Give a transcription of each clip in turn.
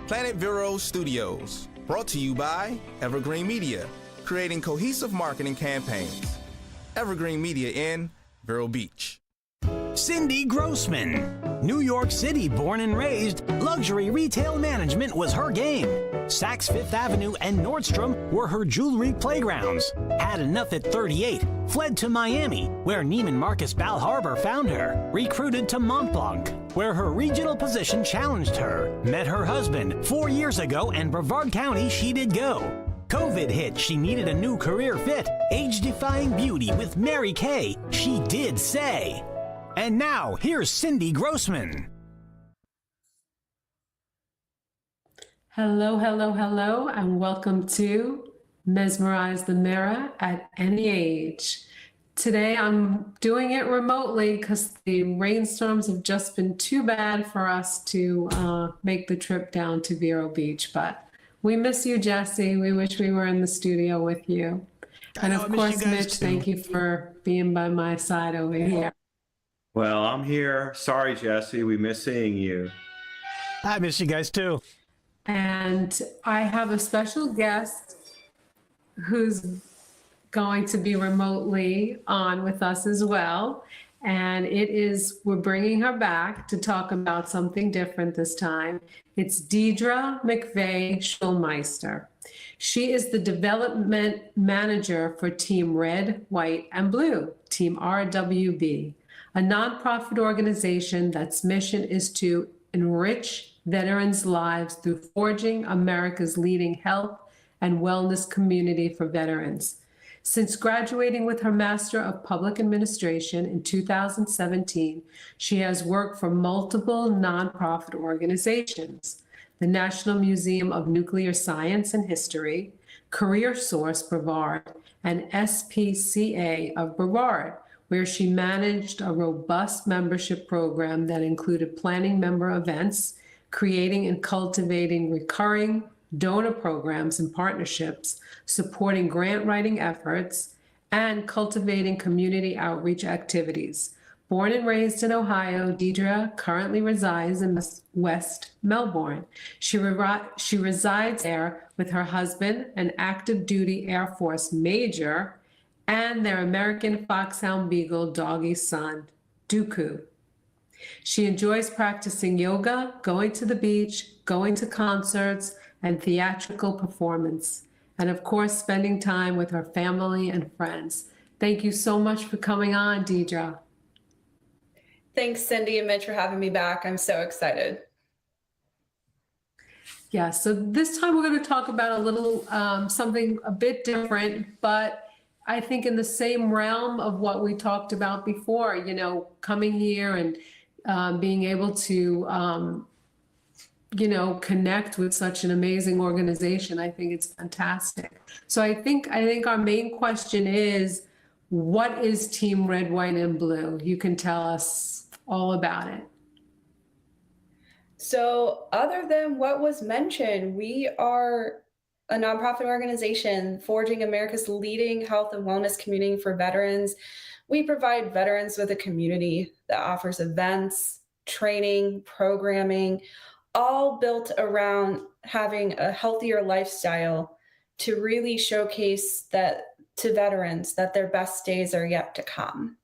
Planet Vero Studios, brought to you by Evergreen Media, creating cohesive marketing campaigns. Evergreen Media in Vero Beach. Cindy Grossman. New York City born and raised, luxury retail management was her game. Saks Fifth Avenue and Nordstrom were her jewelry playgrounds. Had enough at 38, fled to Miami, where Neiman Marcus Bal Harbour found her. Recruited to Mont Blanc, where her regional position challenged her. Met her husband 4 years ago, and Brevard County she did go. COVID hit, she needed a new career fit. Age-defying beauty with Mary Kay, she did say. And now, here's Cindy Grossman. Hello, hello, hello, and welcome to Mesmerize the Mirror at Any Age. Today I'm doing it remotely because the rainstorms have just been too bad for us to make the trip down to Vero Beach. But we miss you, Jesse. We wish we were in the studio with you. And of course, Mitch, thank you for being by my side over here. Well, I'm here. Sorry, Jesse. We miss seeing you. I miss you guys too. And I have a special guest who's going to be remotely on with us as well. And we're bringing her back to talk about something different this time. It's Deidre McVay-Schulmeister. She is the development manager for Team Red, White, and Blue, Team RWB, a nonprofit organization that's mission is to enrich veterans' lives through forging America's leading health and wellness community for veterans. Since graduating with her Master of Public Administration in 2017, she has worked for multiple nonprofit organizations: the National Museum of Nuclear Science and History, Career Source Brevard, and SPCA of Brevard, where she managed a robust membership program that included planning member events, creating and cultivating recurring donor programs and partnerships, supporting grant writing efforts, and cultivating community outreach activities. Born and raised in Ohio, Deidre currently resides in West Melbourne. She resides there with her husband, an active duty Air Force major, and their American Foxhound Beagle doggy son, Dooku. She enjoys practicing yoga, going to the beach, going to concerts, and theatrical performance, and of course, spending time with her family and friends. Thank you so much for coming on, Deidre. Thanks, Cindy and Mitch, for having me back. I'm so excited. Yeah, so this time we're going to talk about a little something a bit different, but I think in the same realm of what we talked about before, you know, coming here and being able to, you know, connect with such an amazing organization. I think it's fantastic. So I think our main question is, what is Team Red, White, and Blue? You can tell us all about it. So other than what was mentioned, we are a nonprofit organization forging America's leading health and wellness community for veterans. We provide veterans with a community that offers events, training, programming, all built around having a healthier lifestyle to really showcase that to veterans that their best days are yet to come.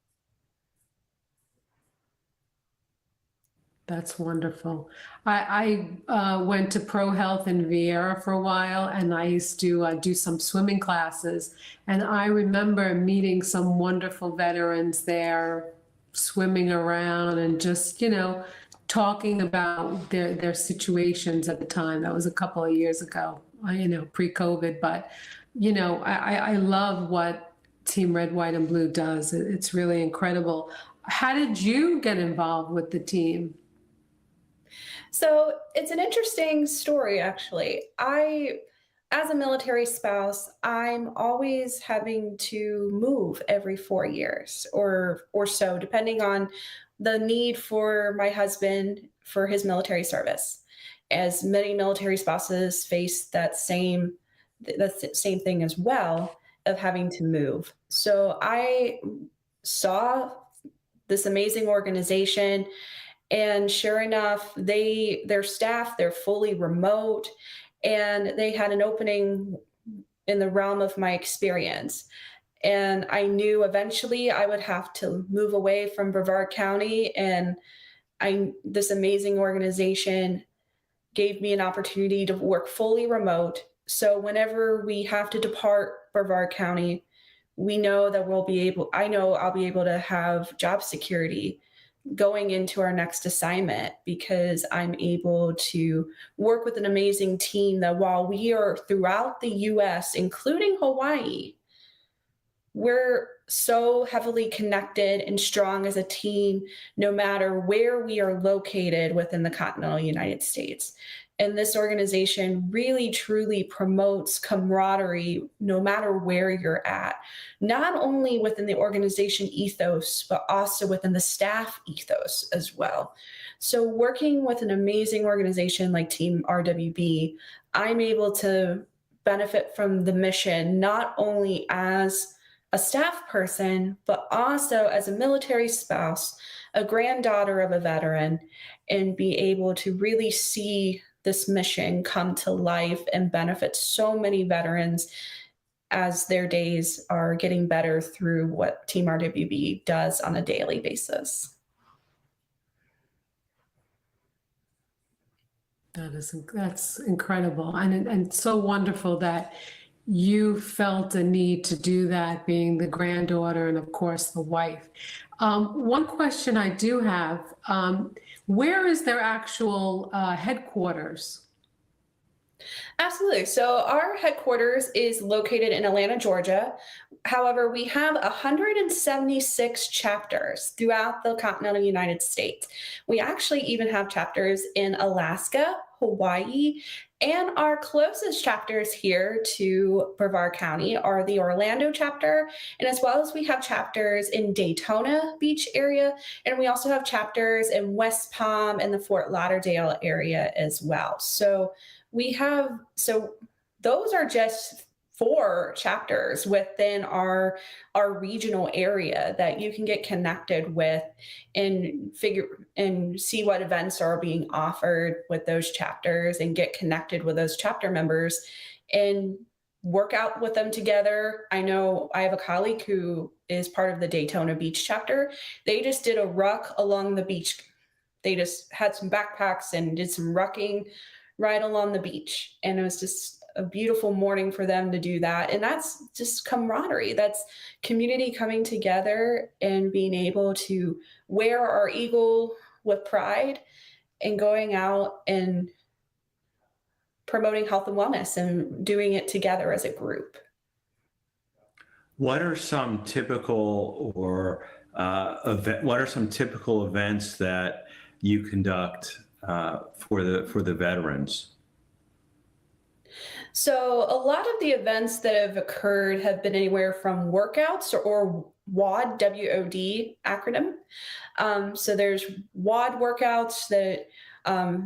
That's wonderful. I went to Pro Health in Vieira for a while, and I used to do some swimming classes. And I remember meeting some wonderful veterans there, swimming around and just, you know, talking about their situations at the time. That was a couple of years ago, you know, pre-COVID. But, you know, I love what Team Red, White, and Blue does. It's really incredible. How did you get involved with the team? So it's an interesting story, actually. As a military spouse, I'm always having to move every 4 years or so, depending on the need for my husband for his military service. As many military spouses face the same thing as well, of having to move. So I saw this amazing organization And sure enough, their staff, they're fully remote, and they had an opening in the realm of my experience. And I knew eventually I would have to move away from Brevard County, and this amazing organization gave me an opportunity to work fully remote. So whenever we have to depart Brevard County, we know that I know I'll be able to have job security going into our next assignment, because I'm able to work with an amazing team that, while we are throughout the US, including Hawaii, we're so heavily connected and strong as a team, no matter where we are located within the continental United States. And this organization really, truly promotes camaraderie no matter where you're at, not only within the organization ethos, but also within the staff ethos as well. So working with an amazing organization like Team RWB, I'm able to benefit from the mission, not only as a staff person, but also as a military spouse, a granddaughter of a veteran, and be able to really see this mission come to life and benefit so many veterans as their days are getting better through what Team RWB does on a daily basis. That's incredible, and so wonderful that you felt a need to do that, being the granddaughter and of course the wife. One question I do have, where is their actual headquarters? Absolutely. So our headquarters is located in Atlanta, Georgia. However, we have 176 chapters throughout the continental United States. We actually even have chapters in Alaska, Hawaii, and our closest chapters here to Brevard County are the Orlando chapter, and as well as we have chapters in Daytona Beach area, and we also have chapters in West Palm and the Fort Lauderdale area as well. So those are just 4 chapters within our regional area that you can get connected with and see what events are being offered with those chapters, and get connected with those chapter members and work out with them together. I know I have a colleague who is part of the Daytona Beach chapter. They just did a ruck along the beach. They just had some backpacks and did some rucking right along the beach. And it was just a beautiful morning for them to do that. And that's just camaraderie. That's community coming together and being able to wear our eagle with pride and going out and promoting health and wellness and doing it together as a group. What are some typical events that you conduct for the veterans? So a lot of the events that have occurred have been anywhere from workouts or WOD, W-O-D acronym. So there's WOD workouts that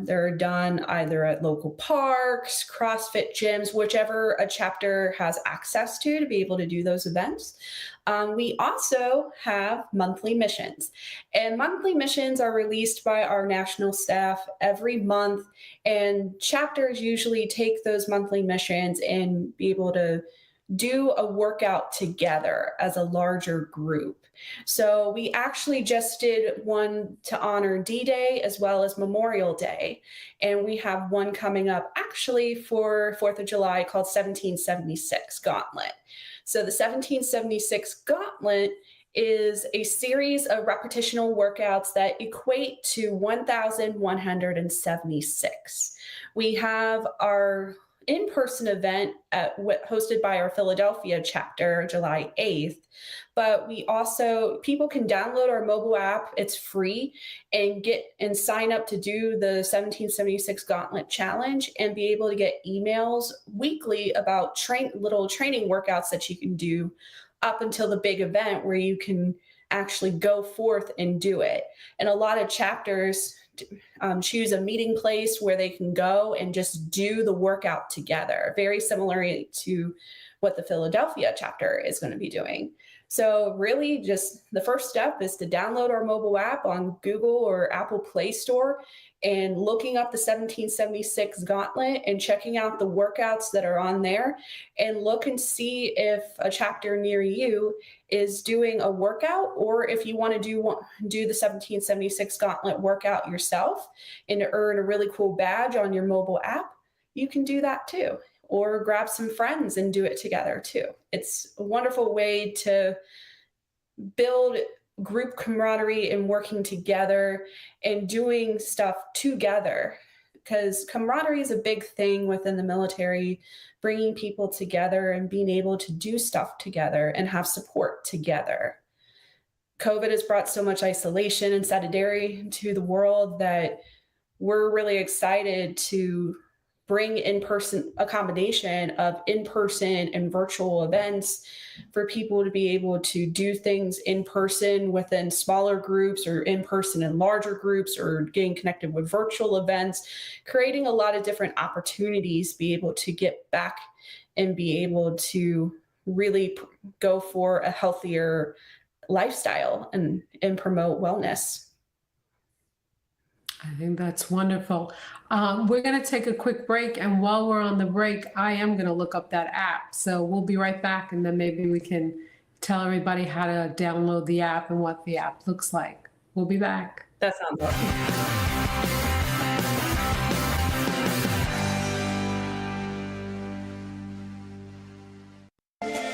they're done either at local parks, CrossFit gyms, whichever a chapter has access to be able to do those events. We also have monthly missions, and monthly missions are released by our national staff every month, and chapters usually take those monthly missions and be able to do a workout together as a larger group. So we actually just did one to honor D-Day as well as Memorial Day. And we have one coming up actually for 4th of July called 1776 Gauntlet. So the 1776 Gauntlet is a series of repetitional workouts that equate to 1,176. We have our in-person event hosted by our Philadelphia chapter, July 8th. But people can download our mobile app. It's free, and sign up to do the 1776 Gauntlet Challenge and be able to get emails weekly about little training workouts that you can do up until the big event where you can actually go forth and do it. And a lot of chapters choose a meeting place where they can go and just do the workout together, very similar to what the Philadelphia chapter is going to be doing. So really just the first step is to download our mobile app on Google or Apple Play Store and looking up the 1776 Gauntlet and checking out the workouts that are on there, and look and see if a chapter near you is doing a workout, or if you want to do the 1776 Gauntlet workout yourself and earn a really cool badge on your mobile app, you can do that too. Or grab some friends and do it together too. It's a wonderful way to build group camaraderie and working together and doing stuff together, because camaraderie is a big thing within the military, bringing people together and being able to do stuff together and have support together. COVID has brought so much isolation and sedentary to the world that we're really excited to bring in-person, a combination of in-person and virtual events for people to be able to do things in person within smaller groups, or in person in larger groups, or getting connected with virtual events, creating a lot of different opportunities, be able to get back and be able to really go for a healthier lifestyle and promote wellness. I think that's wonderful. We're going to take a quick break, and while we're on the break, I am going to look up that app. So we'll be right back, and then maybe we can tell everybody how to download the app and what the app looks like. We'll be back. That sounds awesome.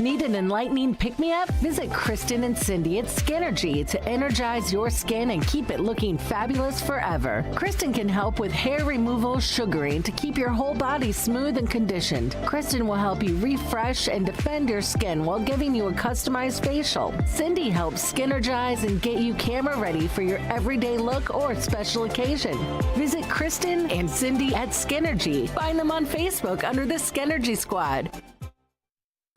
Need an enlightening pick-me-up? Visit Kristen and Cindy at Skinergy to energize your skin and keep it looking fabulous forever. Kristen can help with hair removal, sugaring to keep your whole body smooth and conditioned. Kristen will help you refresh and defend your skin while giving you a customized facial. Cindy helps skinergize and get you camera ready for your everyday look or special occasion. Visit Kristen and Cindy at Skinergy. Find them on Facebook under the Skinergy Squad.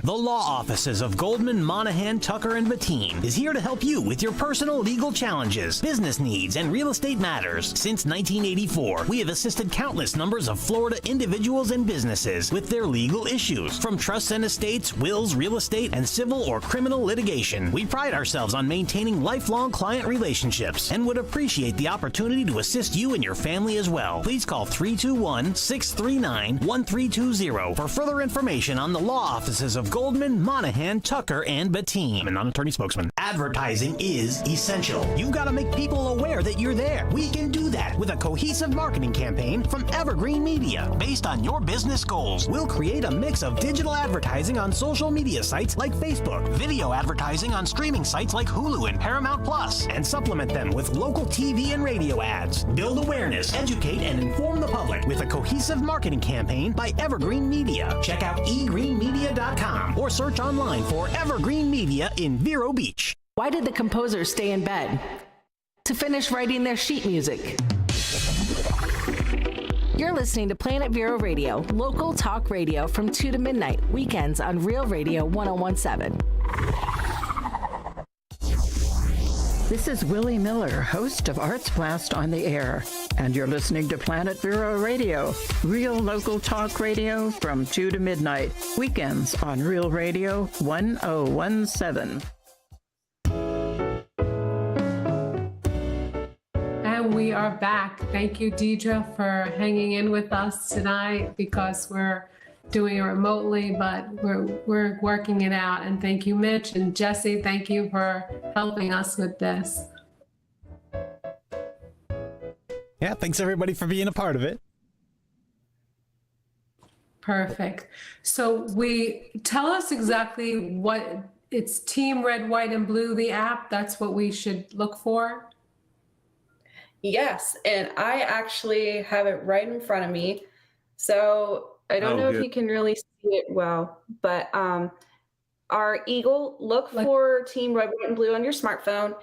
The law offices of Goldman, Monahan, Tucker, and Bettine is here to help you with your personal legal challenges, business needs, and real estate matters. Since 1984, we have assisted countless numbers of Florida individuals and businesses with their legal issues, from trusts and estates, wills, real estate, and civil or criminal litigation. We pride ourselves on maintaining lifelong client relationships and would appreciate the opportunity to assist you and your family as well. Please call 321-639-1320 for further information on the law offices of Goldman, Monahan, Tucker, and Bettine. I'm a non-attorney spokesman. Advertising is essential. You've got to make people aware that you're there. We can do that with a cohesive marketing campaign from Evergreen Media. Based on your business goals, we'll create a mix of digital advertising on social media sites like Facebook, video advertising on streaming sites like Hulu and Paramount Plus, and supplement them with local TV and radio ads. Build awareness, educate, and inform the public with a cohesive marketing campaign by Evergreen Media. Check out egreenmedia.com. or search online for Evergreen Media in Vero Beach. Why did the composers stay in bed? To finish writing their sheet music. You're listening to Planet Vero Radio, local talk radio from 2 to midnight, weekends on Real Radio 1017. This is Willie Miller, host of Arts Blast on the Air, and you're listening to Planet Vero Radio, real local talk radio from 2 to midnight, weekends on Real Radio 1017. And we are back. Thank you, Deidre, for hanging in with us tonight, because we're doing it remotely, but we're working it out. And thank you, Mitch and Jesse. Thank you for helping us with this. Yeah, thanks everybody for being a part of it. Perfect. So tell us exactly what it's Team Red, White, and Blue, the app. That's what we should look for. Yes, and I actually have it right in front of me. So I don't know if you can really see it well, but our eagle, look for Team Red, White, and Blue on your smartphone,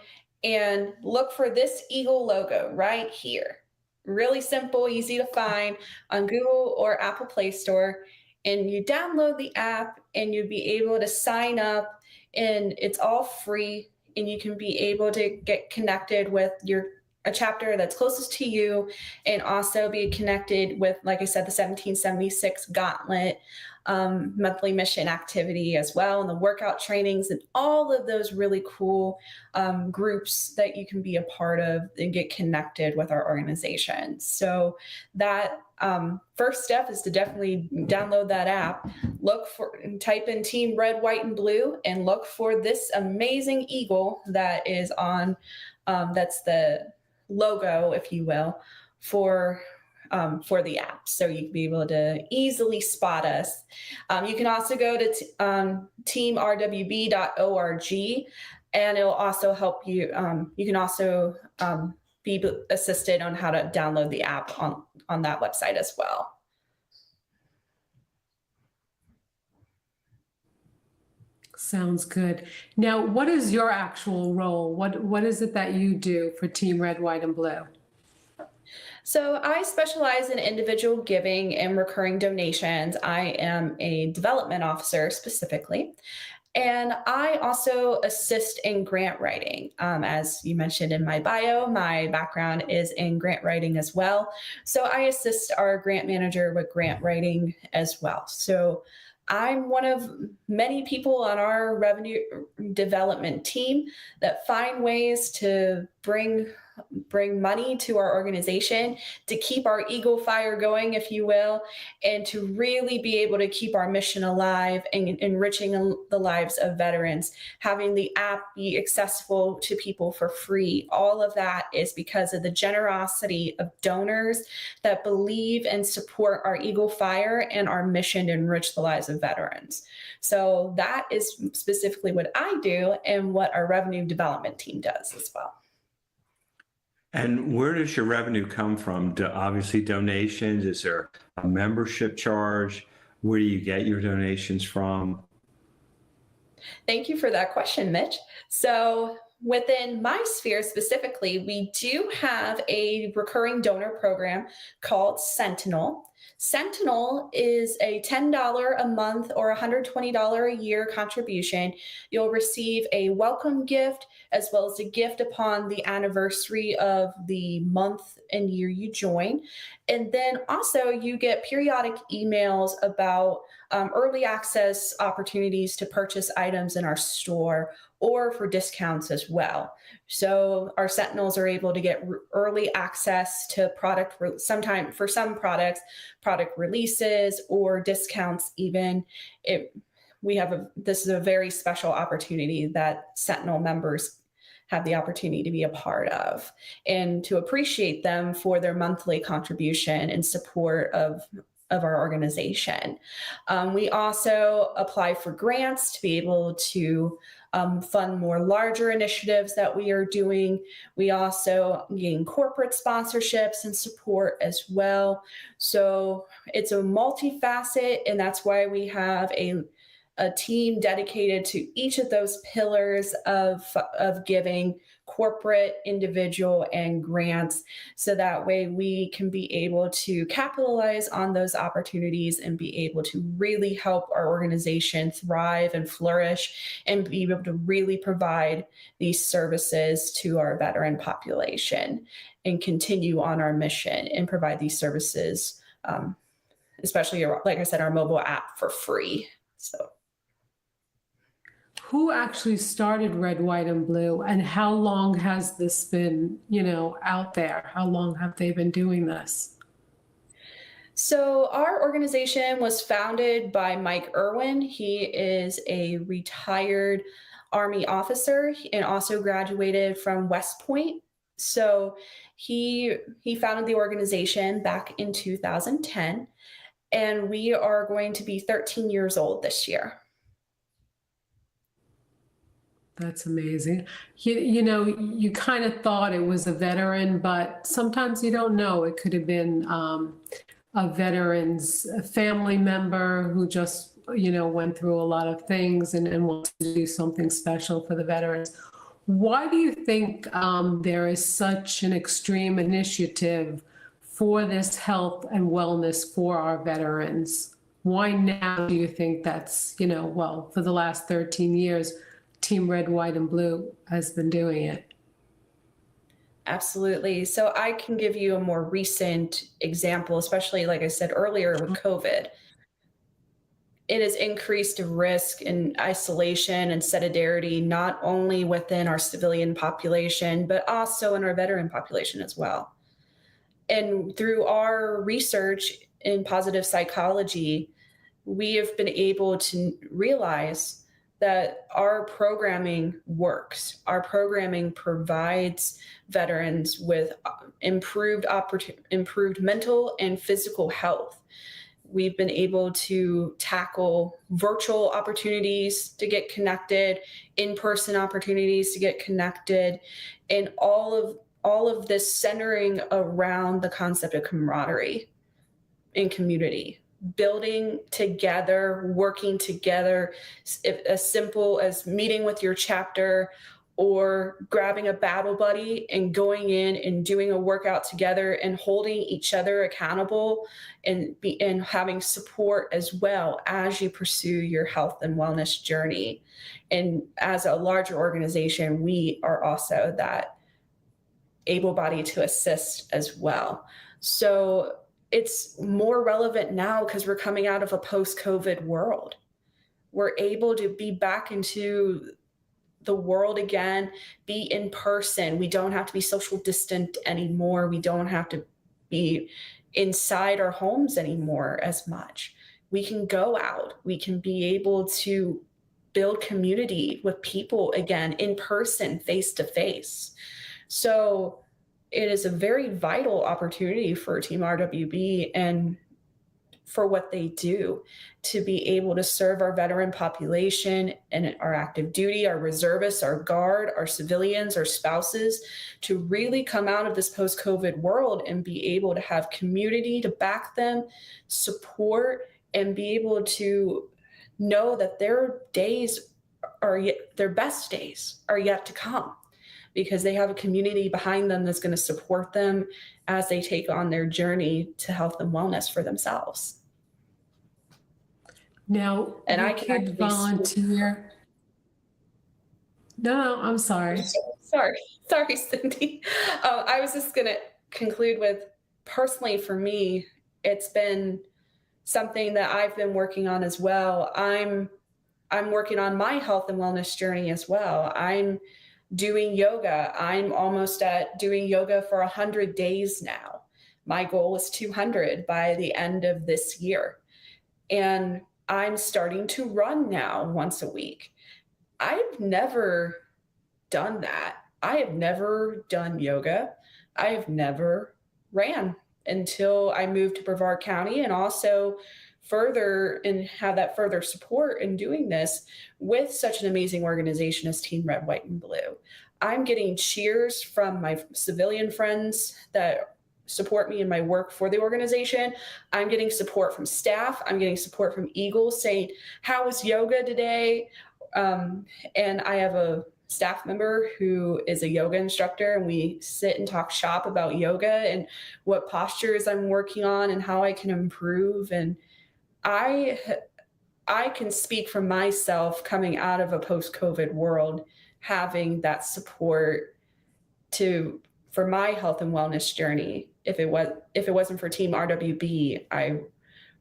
and look for this eagle logo right here. Really simple, easy to find on Google or Apple Play Store. And you download the app and you'll be able to sign up, and it's all free, and you can be able to get connected with a chapter that's closest to you, and also be connected with, like I said, the 1776 Gauntlet. monthly mission activity as well, and the workout trainings and all of those really cool groups that you can be a part of and get connected with our organization. So that first step is to definitely download that app, type in Team Red, White, and Blue, and look for this amazing eagle that is on, that's the logo, if you will, for the app. So you can be able to easily spot us. You can also go to teamrwb.org, and it'll also help you. You can also be assisted on how to download the app on that website as well. Sounds good. Now, what is your actual role? What is it that you do for Team Red, White, and Blue? So I specialize in individual giving and recurring donations. I am a development officer specifically. And I also assist in grant writing. As you mentioned in my bio, my background is in grant writing as well. So I assist our grant manager with grant writing as well. So I'm one of many people on our revenue development team that find ways to bring money to our organization to keep our eagle fire going, if you will, and to really be able to keep our mission alive and enriching the lives of veterans. Having the app be accessible to people for free, all of that is because of the generosity of donors that believe and support our eagle fire and our mission to enrich the lives of veterans. So that is specifically what I do and what our revenue development team does as well. And where does your revenue come from? Obviously donations. Is there a membership charge? Where do you get your donations from? Thank you for that question, Mitch. So within my sphere specifically, we do have a recurring donor program called Sentinel. Sentinel is a $10 a month or $120 a year contribution. You'll receive a welcome gift as well as a gift upon the anniversary of the month and year you join. And then also you get periodic emails about early access opportunities to purchase items in our store or for discounts as well. So our Sentinels are able to get early access to sometime for some products, product releases or discounts even. This is a very special opportunity that Sentinel members have the opportunity to be a part of, and to appreciate them for their monthly contribution and support of our organization. We also apply for grants to be able to fund more larger initiatives that we are doing. We also gain corporate sponsorships and support as well. So it's a multifaceted, and that's why we have a team dedicated to each of those pillars of giving, corporate, individual, and grants. So that way we can be able to capitalize on those opportunities and be able to really help our organization thrive and flourish and be able to really provide these services to our veteran population and continue on our mission and provide these services, especially, like I said, our mobile app for free. So. Who actually started Red, White, and Blue, and how long has this been, out there? How long have they been doing this? So our organization was founded by Mike Irwin. He is a retired Army officer and also graduated from West Point. So he founded the organization back in 2010, and we are going to be 13 years old this year. That's amazing. You kind of thought it was a veteran, but sometimes you don't know. It could have been a veteran's family member who just, went through a lot of things and wants to do something special for the veterans. Why do you think there is such an extreme initiative for this health and wellness for our veterans? Why now do you think that's, for the last 13 years, Team Red, White, and Blue has been doing it? Absolutely. So I can give you a more recent example, especially like I said earlier with COVID. it has increased risk in isolation and sedentary, not only within our civilian population, but also in our veteran population as well. And through our research in positive psychology, we have been able to realize that our programming works. Our programming provides veterans with improved mental and physical health. We've been able to tackle virtual opportunities to get connected, in-person opportunities to get connected, and all of this centering around the concept of camaraderie and community, building together, working together, as simple as meeting with your chapter or grabbing a battle buddy and going in and doing a workout together and holding each other accountable and having support as well as you pursue your health and wellness journey. And as a larger organization, we are also that able body to assist as well. So it's more relevant now because we're coming out of a post-COVID world. We're able to be back into the world again, be in person. We don't have to be social distant anymore. We don't have to be inside our homes anymore as much. We can go out. We can be able to build community with people again, in person, face to face. So it is a very vital opportunity for Team RWB and for what they do to be able to serve our veteran population and our active duty, our reservists, our guard, our civilians, our spouses, to really come out of this post-COVID world and be able to have community to back them, support, and be able to know that their best days are yet to come, because they have a community behind them that's going to support them as they take on their journey to health and wellness for themselves. Now, and I could volunteer. No, I'm sorry. Sorry, Cindy. I was just going to conclude with, personally for me, it's been something that I've been working on as well. I'm working on my health and wellness journey as well. I'm doing yoga. I'm almost at doing yoga for 100 days now. My goal is 200 by the end of this year. And I'm starting to run now once a week. I've never done that. I have never done yoga. I have never ran until I moved to Brevard County, and also further and have that further support in doing this with such an amazing organization as Team Red, White, and Blue. I'm getting cheers from my civilian friends that support me in my work for the organization. I'm getting support from staff. I'm getting support from Eagles saying, how was yoga today? And I have a staff member who is a yoga instructor, and we sit and talk shop about yoga and what postures I'm working on and how I can improve. And I can speak for myself coming out of a post-COVID world, having that support for my health and wellness journey. If it wasn't for Team RWB, I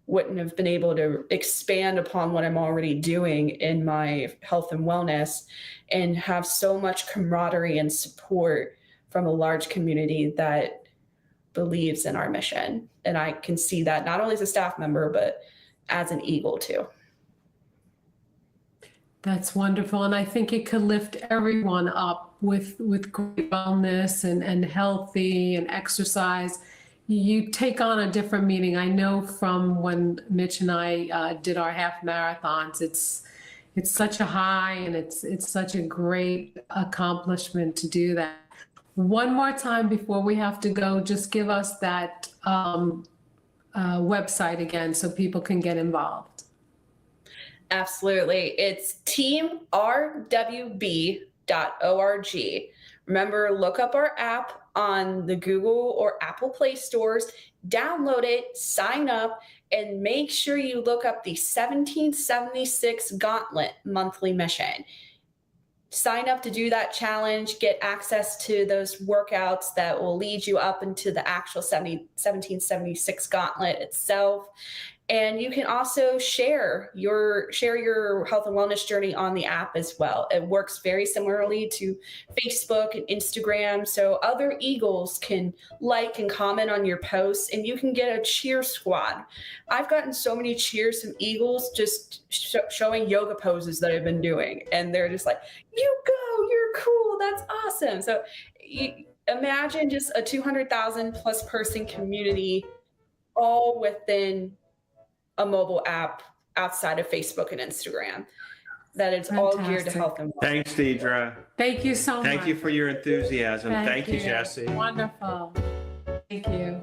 wouldn't have been able to expand upon what I'm already doing in my health and wellness and have so much camaraderie and support from a large community that believes in our mission. And I can see that not only as a staff member, but as an Eagle too. That's wonderful. And I think it could lift everyone up with great wellness and healthy and exercise. You take on a different meaning. I know from when Mitch and I did our half marathons, it's such a high, and it's such a great accomplishment to do that. One more time before we have to go, just give us that website again so people can get involved. Absolutely. It's teamrwb.org. Remember, look up our app on the Google or Apple Play stores, download it, sign up, and make sure you look up the 1776 Gauntlet monthly mission. Sign up to do that challenge, get access to those workouts that will lead you up into the actual 1776 Gauntlet itself. And you can also share your health and wellness journey on the app as well. It works very similarly to Facebook and Instagram. So other Eagles can like and comment on your posts, and you can get a cheer squad. I've gotten so many cheers from Eagles just showing yoga poses that I've been doing. And they're just like, you go, you're cool, that's awesome. So imagine just a 200,000 plus person community all within a mobile app outside of Facebook and Instagram that it's all geared to health and wellness. Thanks, Deidre. Thank you so much. Thank you for your enthusiasm. Thank you, Jesse. Wonderful. Thank you.